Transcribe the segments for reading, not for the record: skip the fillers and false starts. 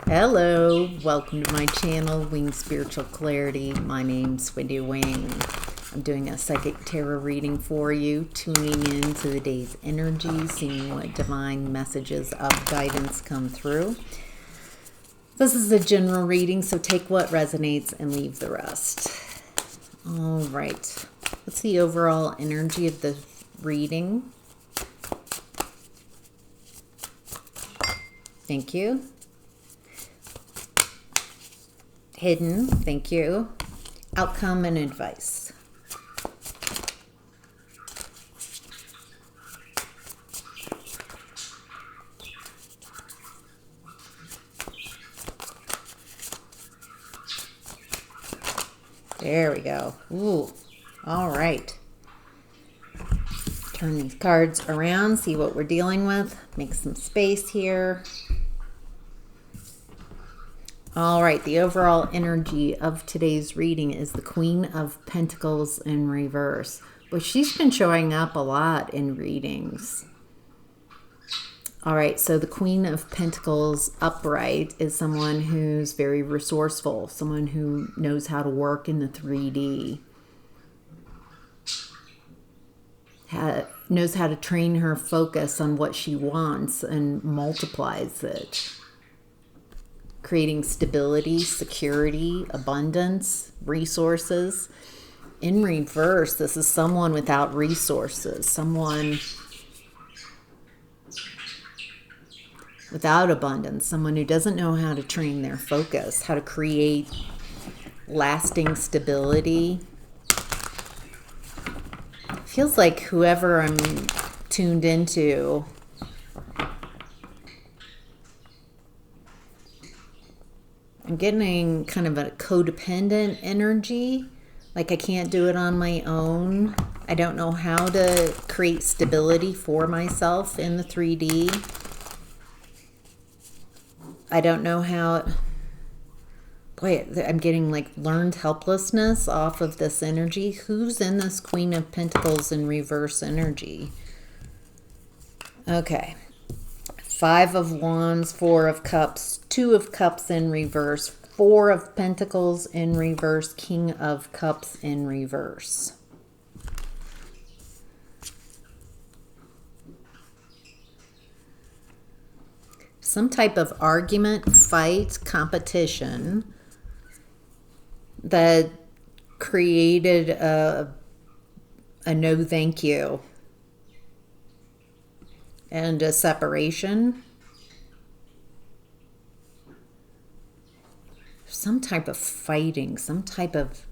Hello, welcome to my channel, Wing Spiritual Clarity. My name's Wendy Wing. I'm doing a psychic tarot reading for you, tuning into the day's energy, seeing what divine messages of guidance come through. This is a general reading, so take what resonates and leave the rest. All right, what's the overall energy of the reading? Thank you. Hidden, thank you. Outcome and advice. There we go. Ooh, all right. Turn these cards around, see what we're dealing with. Make some space here. All right, the overall energy of today's reading is the Queen of Pentacles in reverse. But she's been showing up a lot in readings. All right, so the Queen of Pentacles upright is someone who's very resourceful, someone who knows how to work in the 3D, knows how to train her focus on what she wants and multiplies it. Creating stability, security, abundance, resources. In reverse, this is someone without resources, someone without abundance, someone who doesn't know how to train their focus, how to create lasting stability. Feels like whoever I'm tuned into I'm getting kind of a codependent energy, like I can't do it on my own. I don't know how to create stability for myself in the 3D. I don't know how, boy, I'm getting like learned helplessness off of this energy. Who's in this Queen of Pentacles in reverse energy? Okay. 5 of Wands, 4 of Cups, 2 of Cups in reverse, 4 of Pentacles in reverse, King of Cups in reverse. Some type of argument, fight, competition that created a no thank you. And a separation. Some type of fighting, some type of...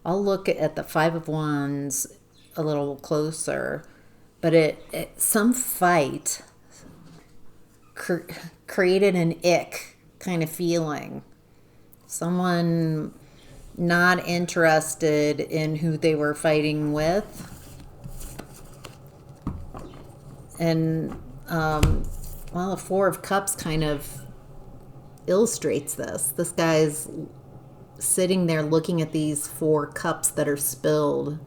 I'll look at the 5 of Wands a little closer. But some fight created an ick kind of feeling. Someone not interested in who they were fighting with. And, well, the 4 of Cups kind of illustrates this. This guy's sitting there looking at these 4 cups that are spilled,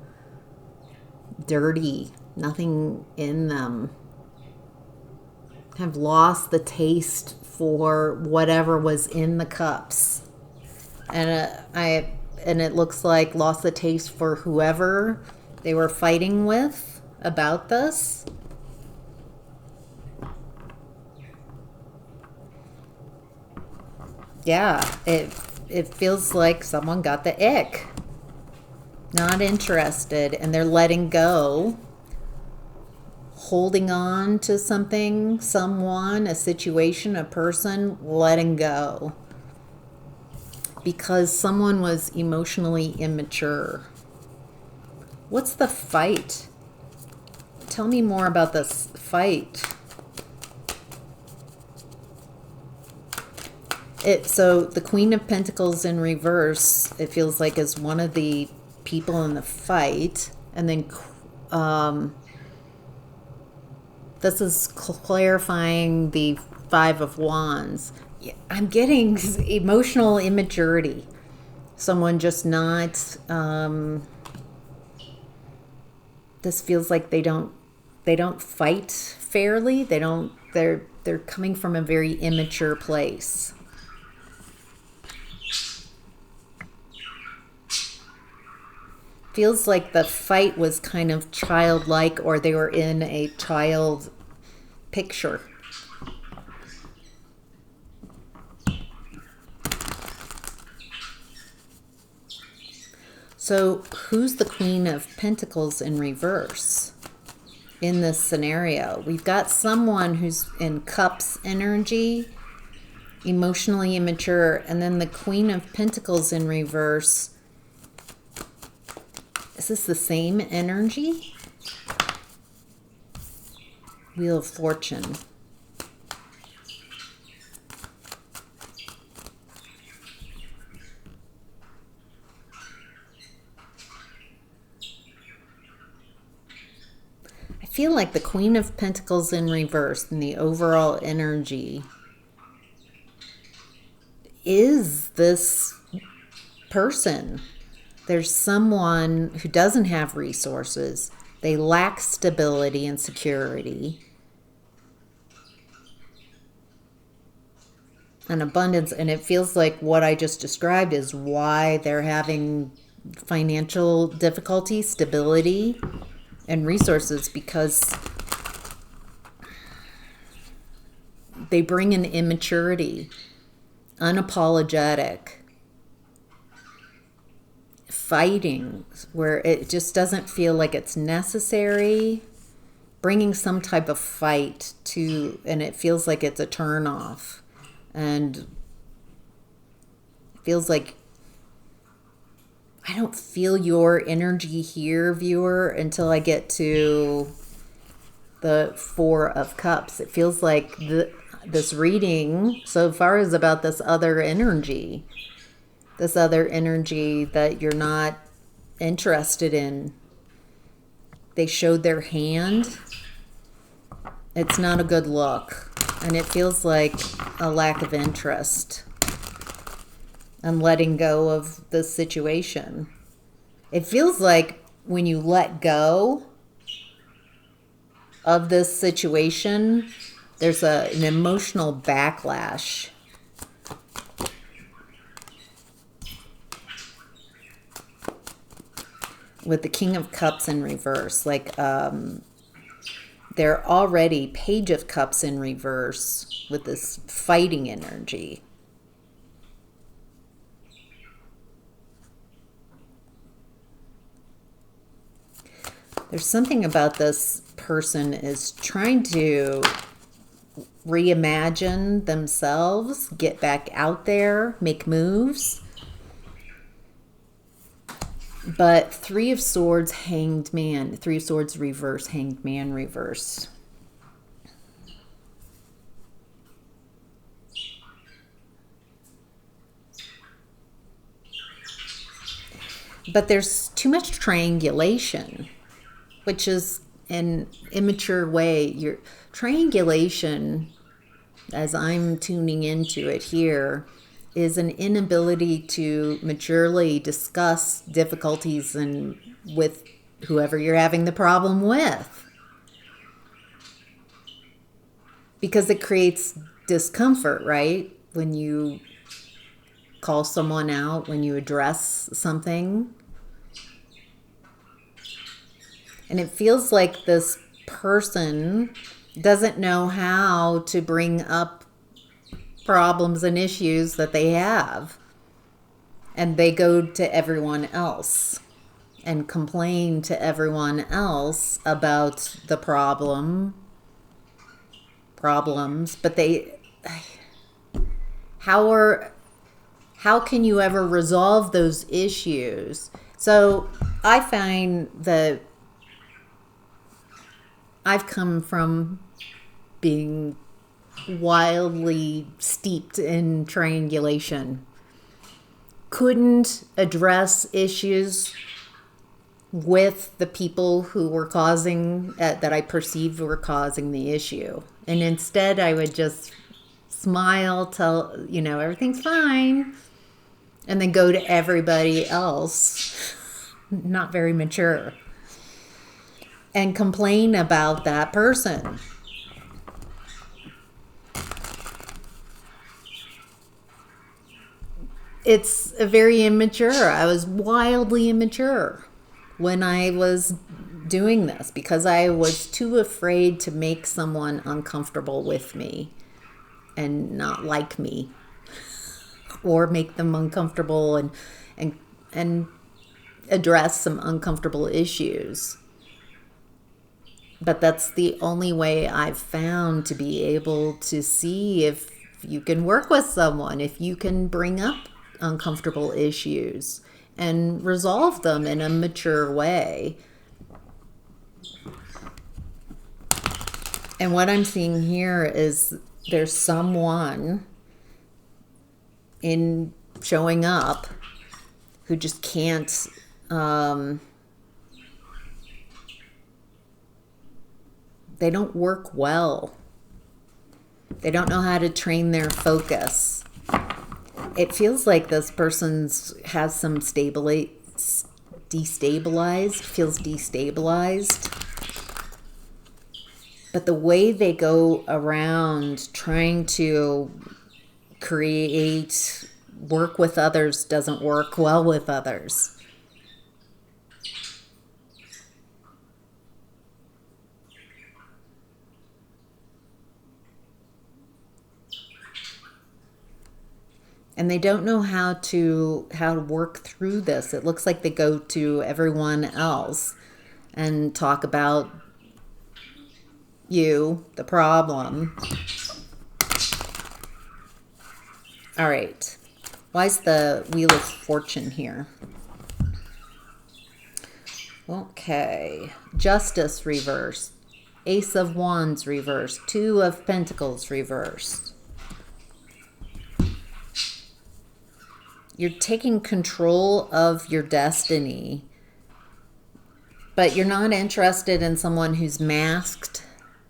dirty, nothing in them. Have lost the taste for whatever was in the cups. And it looks like lost the taste for whoever they were fighting with about this. Yeah, it feels like someone got the ick. Not interested, and they're letting go. Holding on to something, someone, a situation, a person, letting go. Because someone was emotionally immature. What's the fight? Tell me more about this fight. So the Queen of Pentacles in reverse, it feels like is one of the people in the fight. And then this is clarifying the 5 of Wands. I'm getting emotional immaturity. Someone just not... this feels like they don't fight fairly. They're coming from a very immature place. feels like the fight was kind of childlike, or they were in a child picture. So who's the Queen of Pentacles in reverse in this scenario? We've got someone who's in Cups energy, emotionally immature, and then the Queen of Pentacles in reverse. Is this the same energy? Wheel of Fortune. I feel like the Queen of Pentacles in reverse and the overall energy is this person. There's someone who doesn't have resources. They lack stability and security and abundance. And it feels like what I just described is why they're having financial difficulty, stability, and resources, because they bring in immaturity, unapologetic, fighting where it just doesn't feel like it's necessary, bringing some type of fight to, and it feels like it's a turn off, and it feels like I don't feel your energy here, viewer, until I get to the Four of Cups. It feels like this reading so far is about this other energy. This other energy that you're not interested in. They showed their hand. It's not a good look. And it feels like a lack of interest and letting go of the situation. It feels like when you let go of this situation, there's an emotional backlash. With the King of Cups in reverse, like they're already Page of Cups in reverse with this fighting energy. There's something about this person is trying to reimagine themselves, get back out there, make moves. But Three of Swords, Hanged Man. Three of Swords reverse, Hanged Man reverse. But there's too much triangulation, which is an immature way. Your triangulation, as I'm tuning into it here, is an inability to maturely discuss difficulties and with whoever you're having the problem with. Because it creates discomfort, right? When you call someone out, when you address something. And it feels like this person doesn't know how to bring up problems and issues that they have. And they go to everyone else and complain to everyone else about the problems. But how can you ever resolve those issues? So I find that I've come from being wildly steeped in triangulation. Couldn't address issues with the people who were causing, that I perceived were causing the issue. And instead I would just smile, tell, everything's fine, and then go to everybody else, not very mature, and complain about that person. It's very immature. I was wildly immature. when I was doing this because I was too afraid to make someone uncomfortable with me and not like me, or make them uncomfortable and address some uncomfortable issues. But that's the only way I've found to be able to see if you can work with someone, if you can bring up uncomfortable issues and resolve them in a mature way. And what I'm seeing here is there's someone in showing up who just can't they don't work well. They don't know how to train their focus. It feels like this person's has some destabilized, feels destabilized. But the way they go around trying to work with others doesn't work well with others. And they don't know how to work through this. It looks like they go to everyone else and talk about you, the problem. All right. Why is the Wheel of Fortune here? Okay. Justice reversed. Ace of Wands reversed. Two of Pentacles reversed. You're taking control of your destiny, but you're not interested in someone who's masked,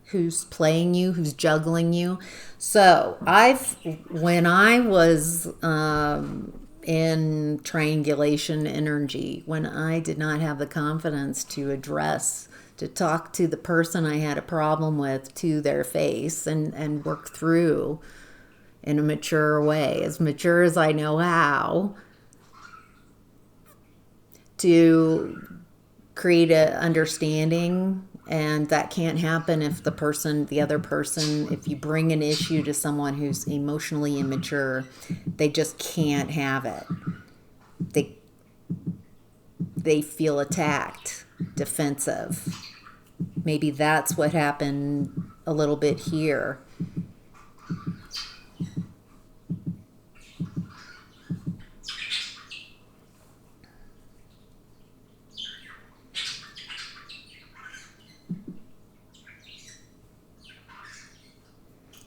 who's playing you, who's juggling you. So when I was in triangulation energy, when I did not have the confidence to talk to the person I had a problem with to their face and work through in a mature way, as mature as I know how, to create an understanding. And that can't happen if the other person, if you bring an issue to someone who's emotionally immature, they just can't have it. They feel attacked, defensive. Maybe that's what happened a little bit here.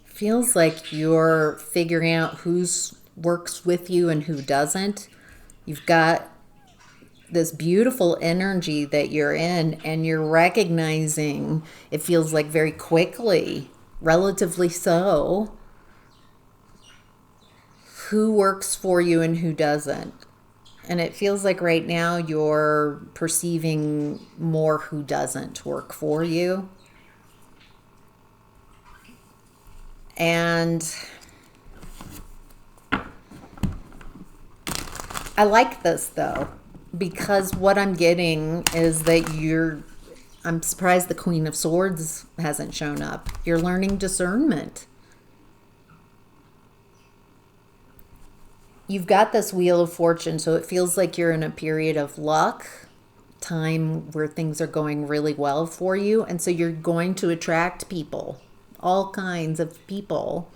Feels like you're figuring out who works with you and who doesn't. You've got this beautiful energy that you're in, and you're recognizing, it feels like very quickly, relatively so, who works for you and who doesn't. And it feels like right now you're perceiving more who doesn't work for you. And I like this though, because what I'm getting is that I'm surprised the Queen of Swords hasn't shown up. You're learning discernment. You've got this Wheel of Fortune, so it feels like you're in a period of luck, time where things are going really well for you. And so you're going to attract people. All kinds of people.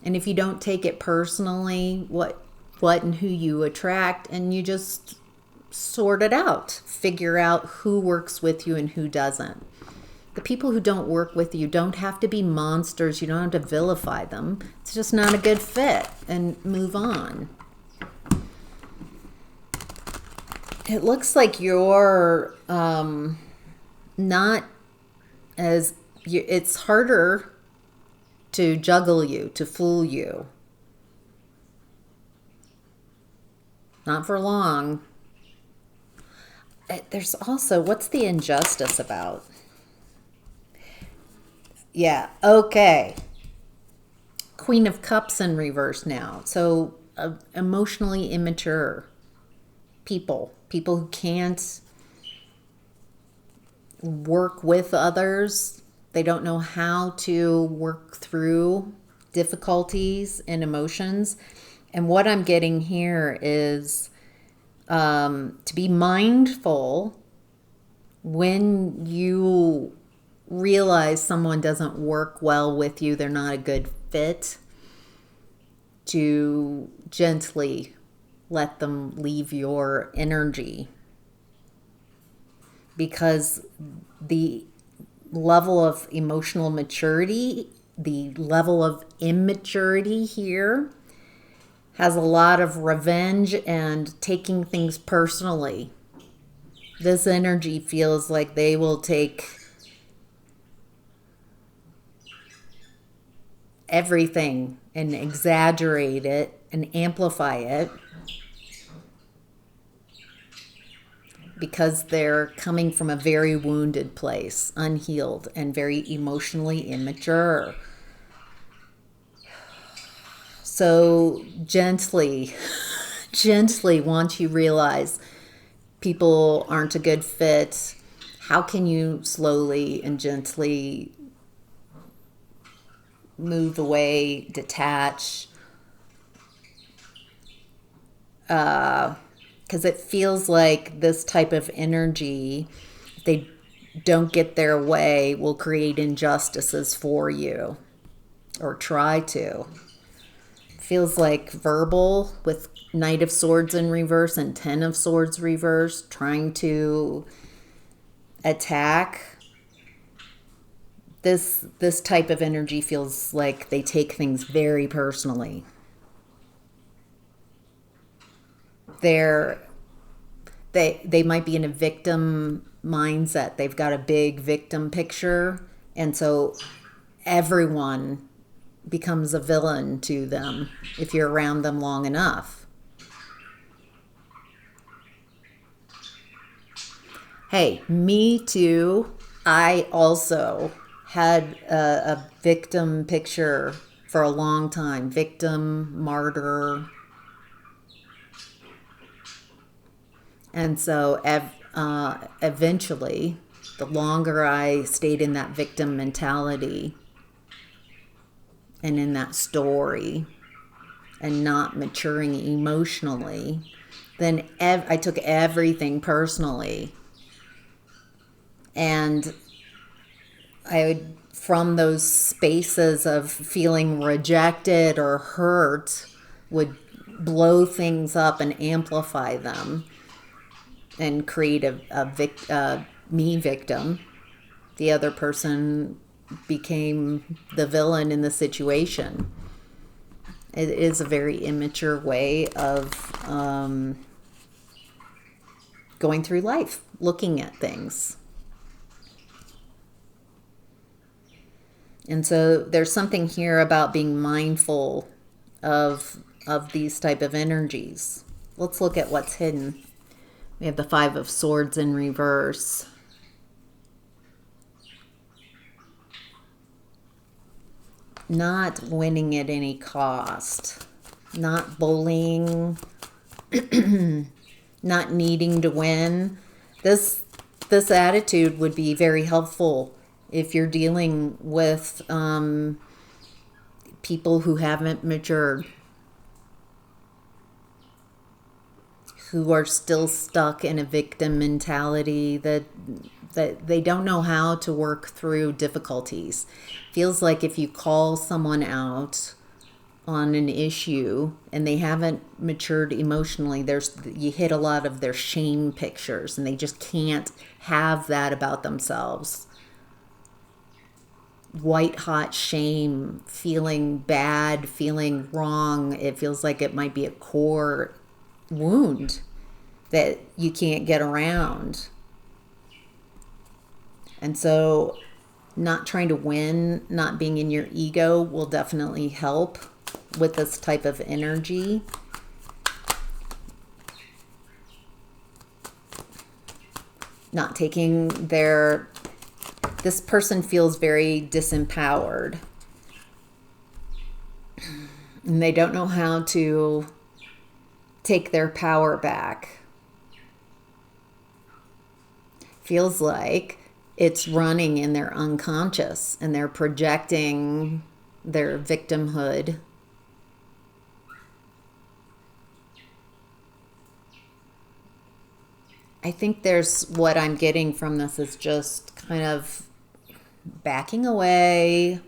And if you don't take it personally, what and who you attract, and you just sort it out, figure out who works with you and who doesn't. The people who don't work with you don't have to be monsters. You don't have to vilify them. It's just not a good fit, and move on. It looks like you're not as it's harder to juggle you, to fool you. Not for long. There's also, what's the injustice about? Yeah, okay. Queen of Cups in reverse now. So emotionally immature people who can't work with others. They don't know how to work through difficulties and emotions. And what I'm getting here is to be mindful when you realize someone doesn't work well with you, they're not a good fit, to gently let them leave your energy. Because the level of emotional maturity, the level of immaturity here has a lot of revenge and taking things personally. This energy feels like they will take everything and exaggerate it and amplify it because they're coming from a very wounded place, unhealed, and very emotionally immature. So gently, once you realize people aren't a good fit, how can you slowly and gently move away, detach? Because it feels like this type of energy, if they don't get their way, will create injustices for you or try to. Feels like verbal with Knight of Swords in reverse and Ten of Swords reverse, trying to attack. This type of energy feels like they take things very personally. They might be in a victim mindset. They've got a big victim picture, and so everyone becomes a villain to them if you're around them long enough. Hey, me too. I also had a victim picture for a long time. Victim, martyr. And so eventually, the longer I stayed in that victim mentality and in that story and not maturing emotionally, then I took everything personally. And I would, from those spaces of feeling rejected or hurt, would blow things up and amplify them and create a me victim. The other person became the villain in the situation. It is a very immature way of going through life, looking at things. And so there's something here about being mindful of these type of energies. Let's look at what's hidden. We have the Five of Swords in reverse. Not winning at any cost. Not bullying. Not needing to win. This attitude would be very helpful if you're dealing with people who haven't matured, who are still stuck in a victim mentality, that they don't know how to work through difficulties. Feels like if you call someone out on an issue and they haven't matured emotionally, you hit a lot of their shame pictures, and they just can't have that about themselves. White hot shame, feeling bad, feeling wrong. It feels like it might be a core wound that you can't get around. And so not trying to win, not being in your ego will definitely help with this type of energy. Not taking this person feels very disempowered. And they don't know how to take their power back. Feels like it's running in their unconscious and they're projecting their victimhood. I think there's what I'm getting from this is just kind of backing away,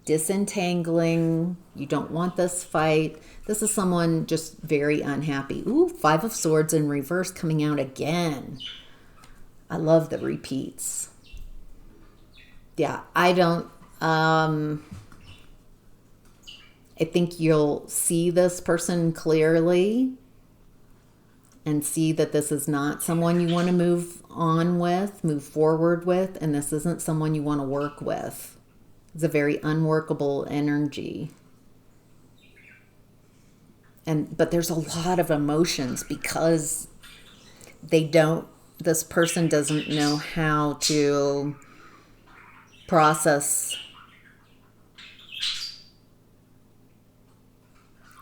disentangling. You don't want this fight. This is someone just very unhappy. Ooh, Five of Swords in reverse coming out again. I love the repeats. Yeah, I think you'll see this person clearly and see that this is not someone you want to move on with, move forward with, and this isn't someone you want to work with. It's a very unworkable energy. But there's a lot of emotions because this person doesn't know how to process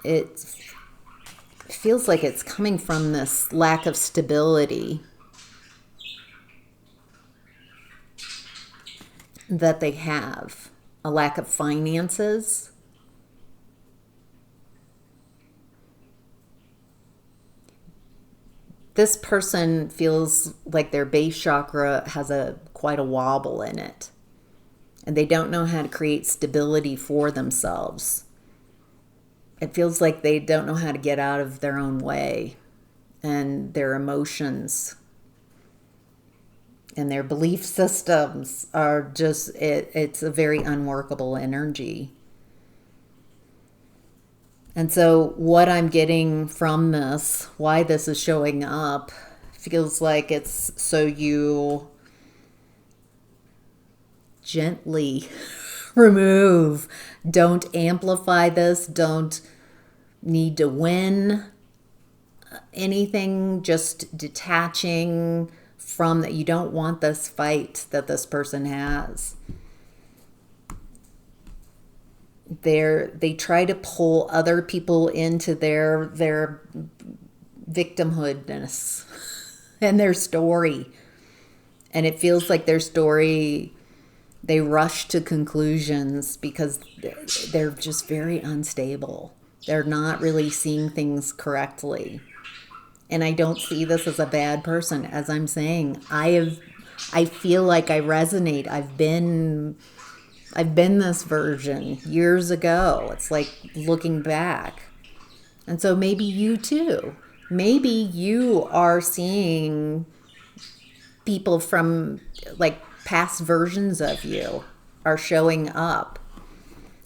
it. Feels like it's coming from this lack of stability that they have, a lack of finances. This person feels like their base chakra has quite a wobble in it, and they don't know how to create stability for themselves. It feels like they don't know how to get out of their own way, and their emotions and their belief systems are just, it's a very unworkable energy. And so what I'm getting from this, why this is showing up, feels like it's so you gently remove, don't amplify this, don't need to win anything, just detaching from that. You don't want this fight that this person has. They try to pull other people into their victimhoodness and their story. And it feels like their story, they rush to conclusions because they're just very unstable. They're not really seeing things correctly. And I don't see this as a bad person. As I'm saying, I feel like I resonate. I've been this version years ago. It's like looking back. And so maybe you too. Maybe you are seeing people from like past versions of you are showing up.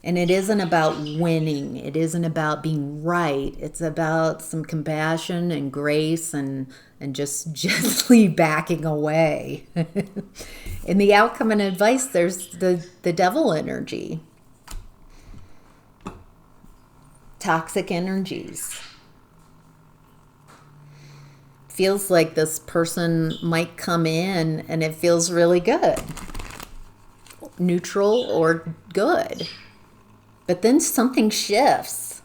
And it isn't about winning. It isn't about being right. It's about some compassion and grace and just gently backing away. In the outcome and advice, there's the devil energy. Toxic energies. Feels like this person might come in and it feels really good. Neutral or good. But then something shifts.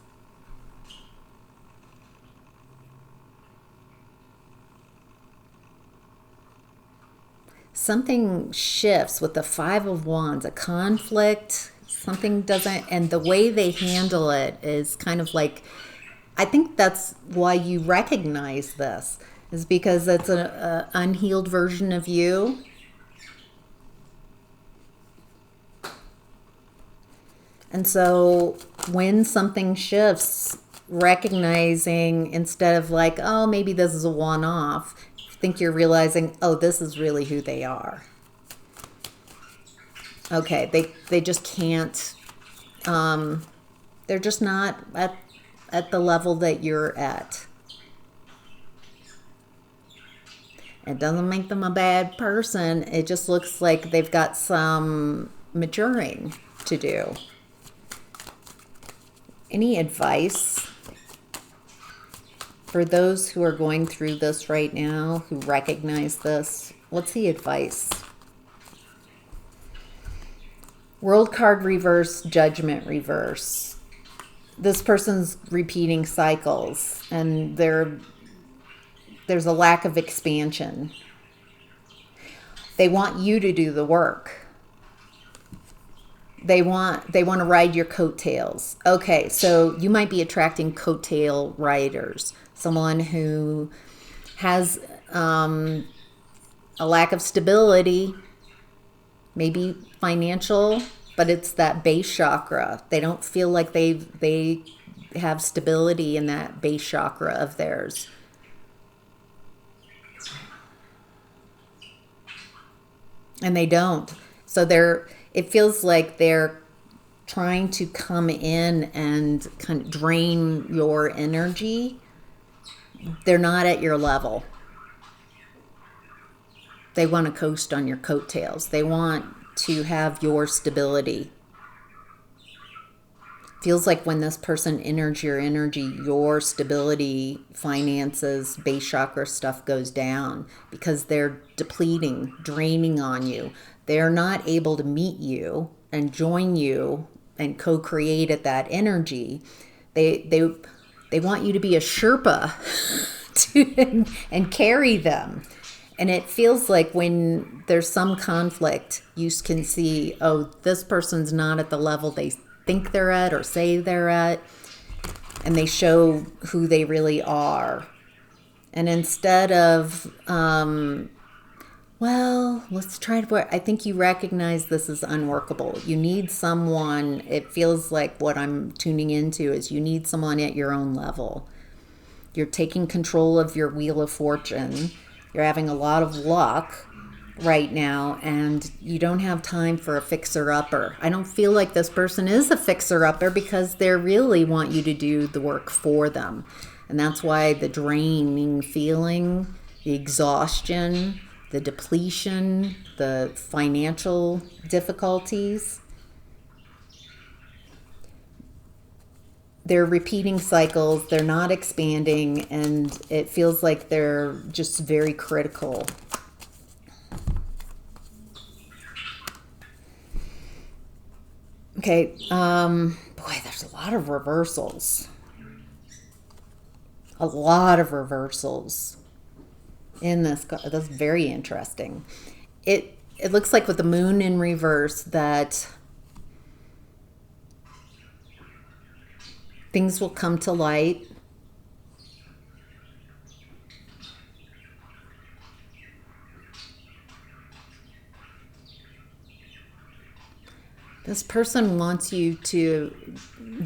Something shifts with the Five of Wands, a conflict, something doesn't, and the way they handle it is kind of like, I think that's why you recognize this, is because it's an unhealed version of you. And so when something shifts, recognizing instead of like, oh, maybe this is a one-off, I think you're realizing, oh, this is really who they are. Okay, they just can't, they're just not at the level that you're at. It doesn't make them a bad person. It just looks like they've got some maturing to do. Any advice for those who are going through this right now, who recognize this? What's the advice? World card reverse, Judgment reverse. This person's repeating cycles and there's a lack of expansion. They want you to do the work. They want to ride your coattails. Okay, so you might be attracting coattail riders. Someone who has a lack of stability, maybe financial, but it's that base chakra. They don't feel like they have stability in that base chakra of theirs. And they don't. So it feels like they're trying to come in and kind of drain your energy. They're not at your level. They want to coast on your coattails. They want to have your stability. Feels like when this person enters your energy, your stability, finances, base chakra stuff goes down because they're depleting, draining on you. They're not able to meet you and join you and co-create at that energy. They want you to be a Sherpa and carry them. And it feels like when there's some conflict, you can see, oh, this person's not at the level they think they're at or say they're at, and they show who they really are. And instead of, well, let's try to work, I think you recognize this is unworkable. You need someone, it feels like what I'm tuning into is you need someone at your own level. You're taking control of your wheel of fortune. You're having a lot of luck right now, and you don't have time for a fixer-upper. I don't feel like this person is a fixer-upper because they really want you to do the work for them. And that's why the draining feeling, the exhaustion, the depletion, the financial difficulties, they're repeating cycles, they're not expanding, and it feels like they're just very critical. Okay, boy, there's a lot of reversals. A lot of reversals in this. That's very interesting. It looks like with the moon in reverse that things will come to light. This person wants you to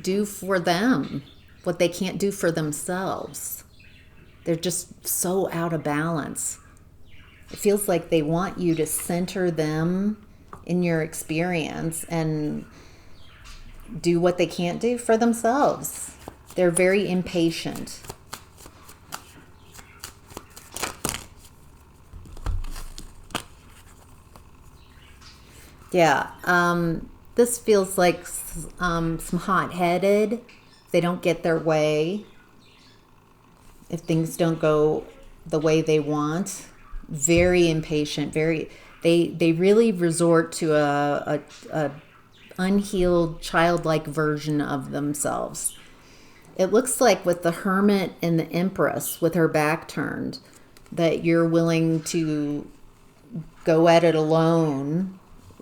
do for them what they can't do for themselves. They're just so out of balance. It feels like they want you to center them in your experience and do what they can't do for themselves. They're very impatient. Yeah, this feels like some hot-headed. They don't get their way. If things don't go the way they want, very impatient. They really resort to a unhealed, childlike version of themselves. It looks like with the Hermit and the Empress, with her back turned, that you're willing to go at it alone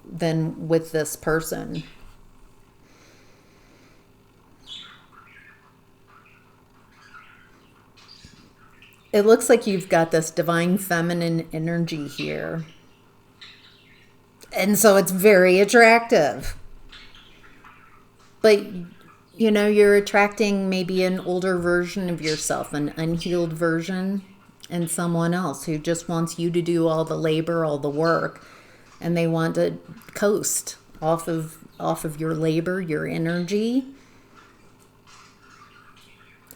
than with this person. It looks like you've got this divine feminine energy here. And so it's very attractive. But, you know, you're attracting maybe an older version of yourself, an unhealed version, and someone else who just wants you to do all the labor, all the work, and they want to coast off of your labor, your energy.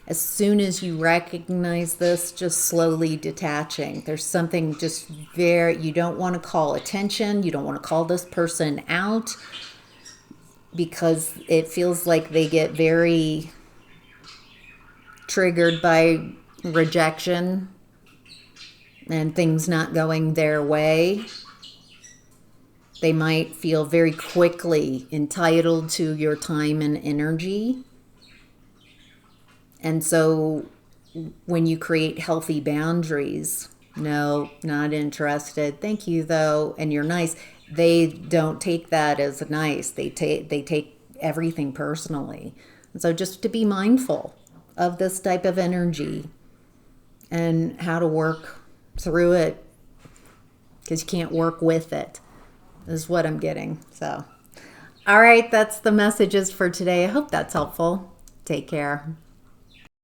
As soon as you recognize this, just slowly detaching. There's something just you don't want to call attention. You don't want to call this person out because it feels like they get very triggered by rejection and things not going their way. They might feel very quickly entitled to your time and energy. And so when you create healthy boundaries No, not interested. Thank you though. And you're nice. They don't take that as nice. They take everything personally. And so just to be mindful of this type of energy and how to work through it, because you can't work with it, is what I'm getting. So, all right, that's the messages for today. I hope that's helpful. Take care.